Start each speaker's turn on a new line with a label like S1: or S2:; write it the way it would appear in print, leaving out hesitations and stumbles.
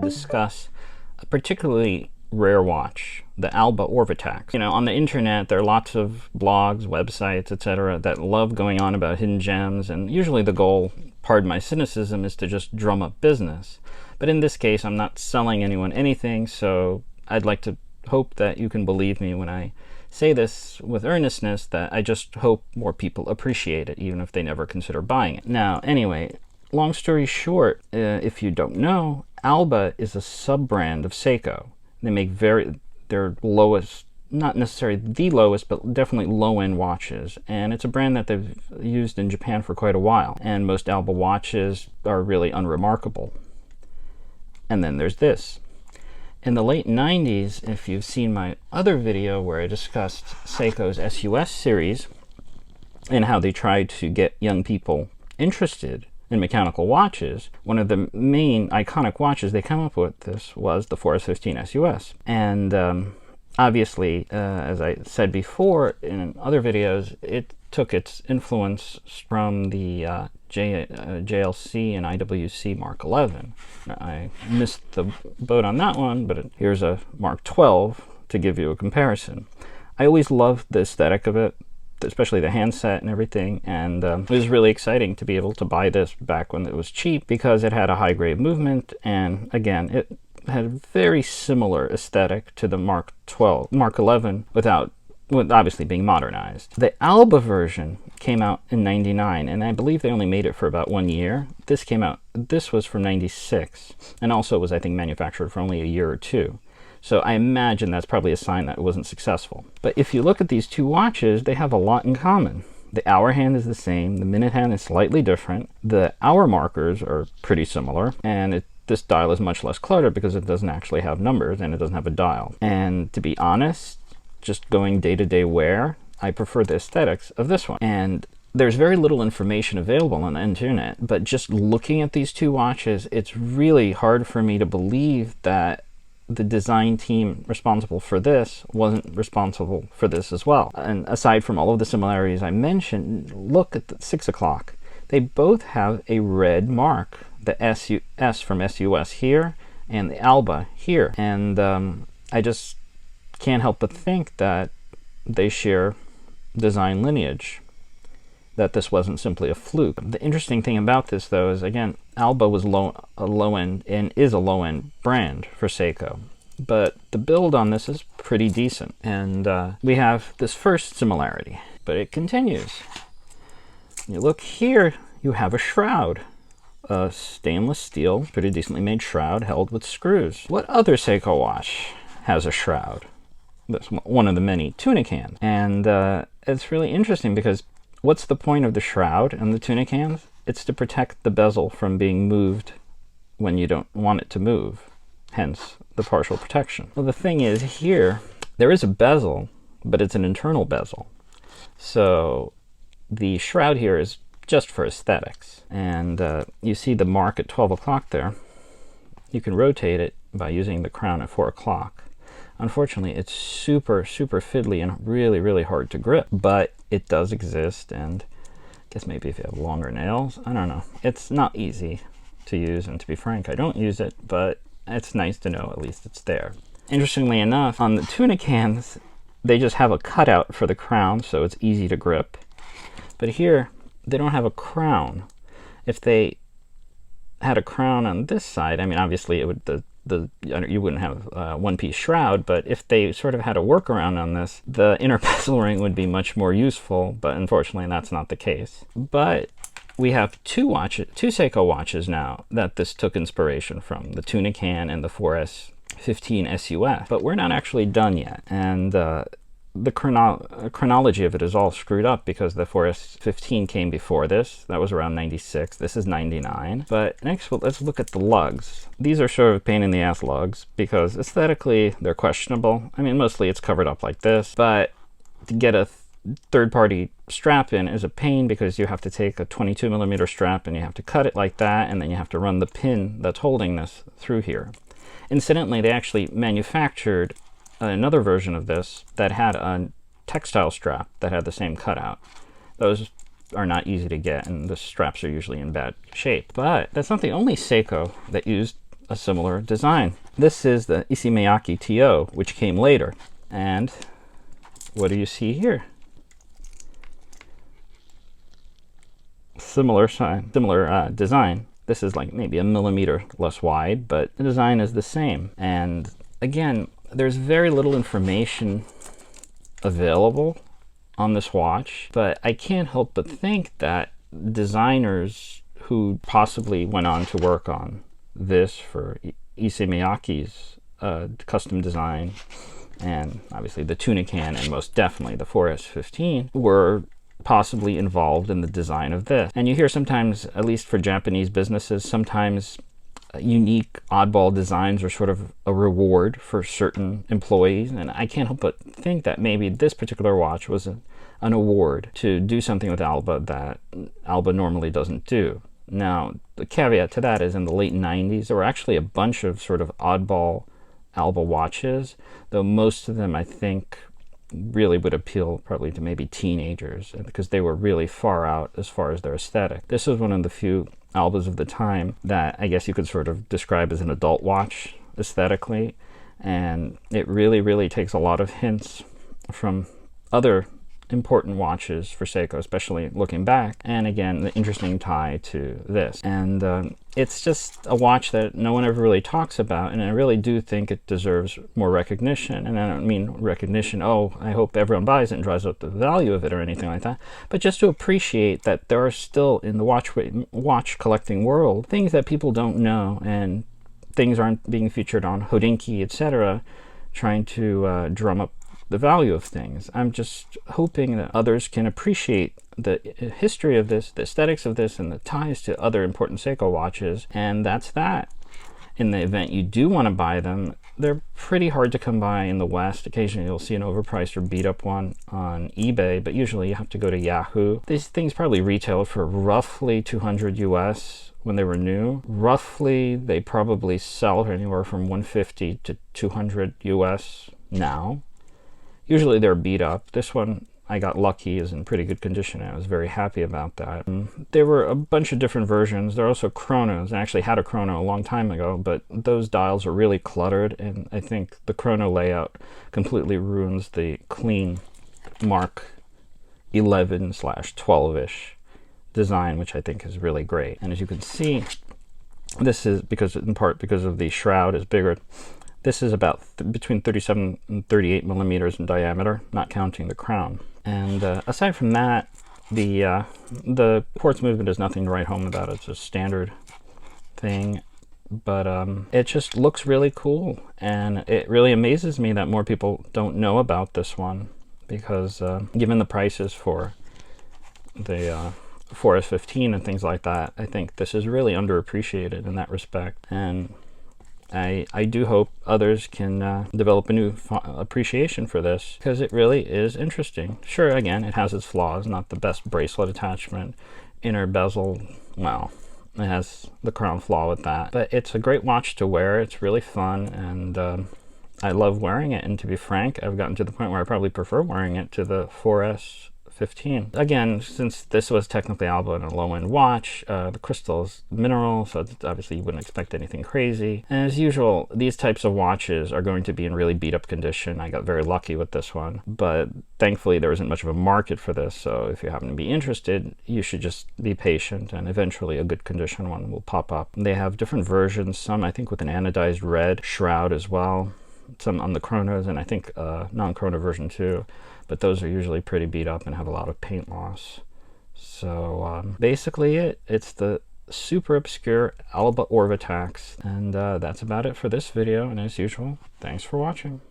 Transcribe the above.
S1: discuss a particularly rare watch, the Alba Orvitax. You know, on the internet, there are lots of blogs, websites, etc. that love going on about hidden gems, and usually the goal, pardon my cynicism, is to just drum up business. But in this case, I'm not selling anyone anything, so I'd like to hope that you can believe me when I say this with earnestness, that I just hope more people appreciate it, even if they never consider buying it. Now, anyway, long story short, if you don't know, Alba is a sub-brand of Seiko. They make their lowest, not necessarily the lowest, but definitely low-end watches. And it's a brand that they've used in Japan for quite a while. And most Alba watches are really unremarkable. And then there's this. In the late 90s, if you've seen my other video where I discussed Seiko's SUS series and how they tried to get young people interested in mechanical watches, one of the main iconic watches they came up with this was the 4S15 SUS. And obviously, as I said before in other videos, it took its influence from the JLC and IWC Mark 11. I missed the boat on that one, but here's a Mark 12 to give you a comparison. I always loved the aesthetic of it, especially the handset and everything, and it was really exciting to be able to buy this back when it was cheap because it had a high grade movement, and again, it had a very similar aesthetic to the Mark 11 without obviously being modernized. The Alba version came out in '99, and I believe they only made it for about 1 year. This was from '96, and also was, I think, manufactured for only a year or two. So I imagine that's probably a sign that it wasn't successful. But if you look at these two watches, they have a lot in common. The hour hand is the same, the minute hand is slightly different, the hour markers are pretty similar, and this dial is much less cluttered because it doesn't actually have numbers and it doesn't have a dial. And to be honest, just going day-to-day wear, I prefer the aesthetics of this one. And there's very little information available on the internet, but just looking at these two watches, it's really hard for me to believe that the design team responsible for this wasn't responsible for this as well. And aside from all of the similarities I mentioned, look at the 6 o'clock. They both have a red mark, the S from SUS here and the Alba here. And I just can't help but think that they share design lineage, that this wasn't simply a fluke. The interesting thing about this, though, is, again, Alba was a low-end and is a low-end brand for Seiko. But the build on this is pretty decent. And we have this first similarity, but it continues. You look here, you have a shroud. A stainless steel, pretty decently made shroud held with screws. What other Seiko watch has a shroud? That's one of the many tuna cans. And it's really interesting because what's the point of the shroud and the tuna cans? It's to protect the bezel from being moved when you don't want it to move, hence the partial protection. Well, the thing is, here, there is a bezel, but it's an internal bezel. So the shroud here is just for aesthetics. And you see the mark at 12 o'clock there. You can rotate it by using the crown at 4 o'clock. Unfortunately, it's super, super fiddly and really, really hard to grip, but it does exist, and I guess maybe if you have longer nails, I don't know. It's not easy to use, and to be frank, I don't use it, but it's nice to know at least it's there. Interestingly enough, on the tuna cans, they just have a cutout for the crown, so it's easy to grip. But here, they don't have a crown. If they had a crown on this side, I mean, obviously it would you wouldn't have a one-piece shroud, but if they sort of had a workaround on this, the inner bezel ring would be much more useful, but unfortunately that's not the case. But we have two Seiko watches now that this took inspiration from, the tuna can and the 4S15 SUS, but we're not actually done yet. And the chronology of it is all screwed up because the 4S15 came before this. That was around 96. This is 99. But next, let's look at the lugs. These are sort of pain in the ass lugs because aesthetically they're questionable. I mean, mostly it's covered up like this, but to get a third-party strap in is a pain because you have to take a 22mm strap and you have to cut it like that, and then you have to run the pin that's holding this through here. Incidentally, they actually manufactured another version of this that had a textile strap that had the same cutout. Those are not easy to get, and the straps are usually in bad shape. But that's not the only Seiko that used a similar design. This is the Isimeyaki TO, which came later. And what do you see here? Similar design. This is like maybe a millimeter less wide, but the design is the same. And again, there's very little information available on this watch, but I can't help but think that designers who possibly went on to work on this for Issey Miyake's custom design, and obviously the tuna can, and most definitely the 4S15, were possibly involved in the design of this. And you hear sometimes, at least for Japanese businesses, sometimes unique oddball designs are sort of a reward for certain employees, and I can't help but think that maybe this particular watch was an award to do something with Alba that Alba normally doesn't do. Now, the caveat to that is in the late 90s, there were actually a bunch of sort of oddball Alba watches, though most of them, I think, really would appeal probably to maybe teenagers, because they were really far out as far as their aesthetic. This was one of the few Albas of the time that I guess you could sort of describe as an adult watch aesthetically, and it really takes a lot of hints from other important watches for Seiko, especially looking back, and again the interesting tie to this. And it's just a watch that no one ever really talks about, and I really do think it deserves more recognition. And I don't mean recognition, oh, I hope everyone buys it and drives up the value of it or anything like that, but just to appreciate that there are still in the watch collecting world things that people don't know, and things aren't being featured on Hodinkee, etc., trying to drum up the value of things. I'm just hoping that others can appreciate the history of this, the aesthetics of this, and the ties to other important Seiko watches, and that's that. In the event you do want to buy them, they're pretty hard to come by in the West. Occasionally you'll see an overpriced or beat up one on eBay, but usually you have to go to Yahoo. These things probably retailed for roughly 200 US when they were new. Roughly, they probably sell for anywhere from 150 to 200 US now. Usually they're beat up. This one, I got lucky, is in pretty good condition. I was very happy about that. There were a bunch of different versions. There are also chronos. I actually had a chrono a long time ago, but those dials are really cluttered, and I think the chrono layout completely ruins the clean Mark 11/12-ish design, which I think is really great. And as you can see, this is in part because of the shroud is bigger. This is about between 37 and 38 millimeters in diameter, not counting the crown. And aside from that, the quartz movement is nothing to write home about. It's a standard thing, but it just looks really cool. And it really amazes me that more people don't know about this one, because given the prices for the 4S15 and things like that, I think this is really underappreciated in that respect. And I do hope others can develop a new appreciation for this, because it really is interesting. Sure, again, it has its flaws. Not the best bracelet attachment, inner bezel, well, it has the crown flaw with that. But it's a great watch to wear. It's really fun, and I love wearing it. And to be frank, I've gotten to the point where I probably prefer wearing it to the 4S15. Again, since this was technically Alba and a low-end watch, the crystal is mineral, so obviously you wouldn't expect anything crazy. And as usual, these types of watches are going to be in really beat-up condition. I got very lucky with this one, but thankfully there isn't much of a market for this, so if you happen to be interested, you should just be patient, and eventually a good condition one will pop up. They have different versions, some I think with an anodized red shroud as well, some on the chronos, and I think non-chrono version too. But those are usually pretty beat up and have a lot of paint loss. So basically it's the super obscure Alba Orvitax, and that's about it for this video. And as usual, thanks for watching.